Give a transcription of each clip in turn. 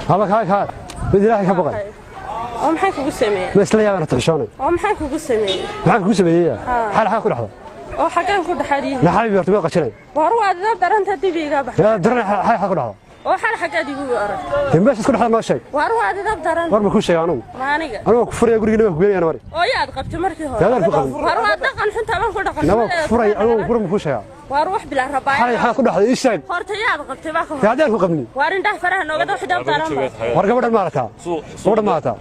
هذا كاي بدي راح كبقى ومحن كوكو سمي بس لا يا أنا تحشوني ومحن كوكو سمي maxaan ku sameeyay xal xaq ku dhaxdo oo xagaan ku dhaxadii la xal biirtay qashanay war waad daranta dibiga bax ya daran xal xaq ku dhaxdo oo xal xaqadi ugu arag meesha isku dhaxdo ma sheeg war waad daran war ma ku sheeg anigu anigu ku furay guriga ma ku geeyay mari oo yaad qabtay markii hore yaad ku qabtay war waad dhaqan xunta baan ku dhaqan naba furay anigu furo ma ku sheeg war wax bila rabaa xal xaq ku dhaxdo ii sheeg horta yaad qabtay baa ka yaad ku qabni war indhaha faraha nooga dad xidab daran war gabadhan ma aragtaa gabadhan ma aragtaa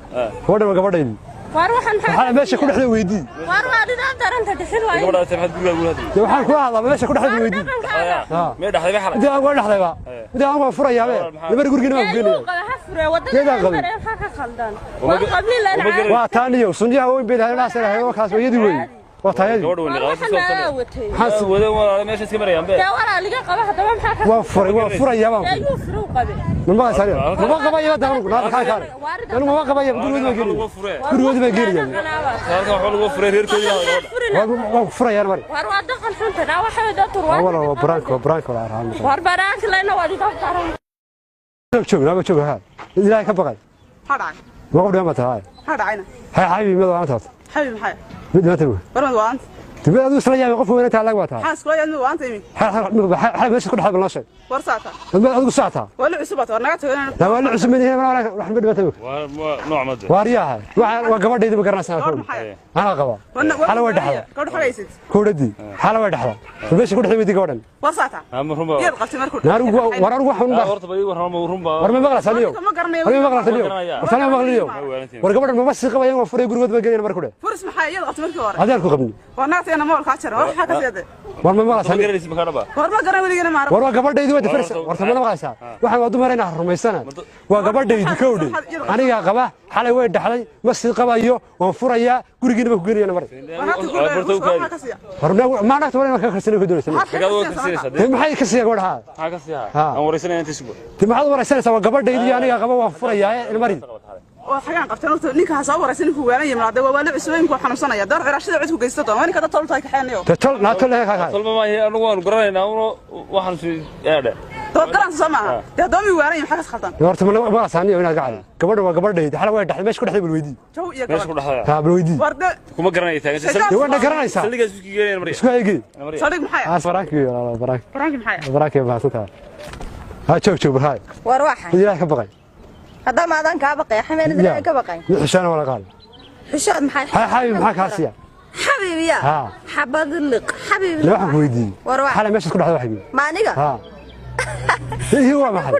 gabadhan war waxaan meesha ku dhaxday weydii war waad daranta dhixin waay gabadha saxad guriga ugu hadlay waxaan ku hadlaa meesha ku dhaxday weydii ma dhaxday ba xalay inta aan dhaxday ba inta aan furayaa nabar guriga ma ku geeyay ha furay wadada ka khaldan war qabni la waa taaniyo sunniyaha weyn bay lahayn naas lahayn kaas weeyadi weey waa taayadi gabadha weyn xas wada wada meesha iska marayaan be wala liga qaba hadaba maxaa ka waa furayaa baan ayuu furu qabe ما سالي ما قبايا دهون لا كان كان انا ما قبايا بدون ما جيري بدون ما جيري halka waxa lagu furay reerkooda waa furay yar mari war waa dhaqan xunta na waxa wada turwaa wala branko la rahan war baraak leena wadi ka qaran joog ha ilaahay ka baqay hadaan ma qodhay ma tahay hadayna hay xabibi mid waan taas xabibi maxay mid ma tahay war ma waan تبي أدو سليا قف وين تعلق واتها حاس كلا يدمي وانت يمي حال ماشي كل حاجة بالناشر ورساتها ما أدو ساعتها ولا عصبات ورنقت لا ولا عصب من هنا راح نبدأ بتوك نوع مد وارياها وقبل ديدي بقرنا سنة أنا قبل حلا واحد حلا كود حريسد كودي حلا واحد حلا ماشي كل حاجة بدي قبل ورساتها مرحبا يد قلت مركود نار ورا روح ونبا ورت بدي ورحبا ورا ما بغلس اليوم ما بغلس اليوم وثاني ما بغلس اليوم ورقبل ما بس قبل يوم فري قرود بقينا مركوده فرس محايد قلت مركود هذا الكو قبني ورنقت أنا مول كاتشر ولا حاجة زيادة ورما ما بغلس ورما قرنا ولي أنا ما أعرف ورا قبل ديدي وين فرس ورثنا ما بغلس waxaan wadu marayna rumaysana waa gabadhaydi kowdhi aniga qaba xalay way dhaxlay ma sii qabayo waan furaya gurigeena ma ku geeyana mar horna ma naagta wala ka karsanay ku doonaysan maxay ka siyaa gabadha ha ka siyaa aan wareysanay inta isbu maxaad wareysanaysaa waa gabadhaydi aniga qaba waan furaya ilmari waxaan qabtay ninka soo wareysan ku weeran yimaada waa la cusubeen ku xanuunsanaya dar cirashada cid ku geysto doon ninka tol tahay ka xeenayo tol la tol ka ka tol ma anigu waan garanaynaa waxaan si yaada dad garan samaha dad mi weeran maxaa ka khaldan horta ma saaniyo inaad gacan gabadha waa gabadhaydi xalay way dhaxlay meesha ku dhaxlay balweydi jow iyo meesha ku dhaxlay ha balweydi warda kuma garanay taagan wada garanaysa saliga isku geeyeen mar isku eegi salig maxay asfaranki maxay baraaki baasata ha joog barhay war waxa ilaahay ka baqay hada ma adan ka baqay xameen ilaahay ka baqay xishaan wala qaal xishaan maxay حبيبي معك هاسيا حبيبي يا حبض اللق حبيبي لا واحد ويدي حلا ماشي تكون واحد حبيبي ما نيجا ها ايه هو ما حد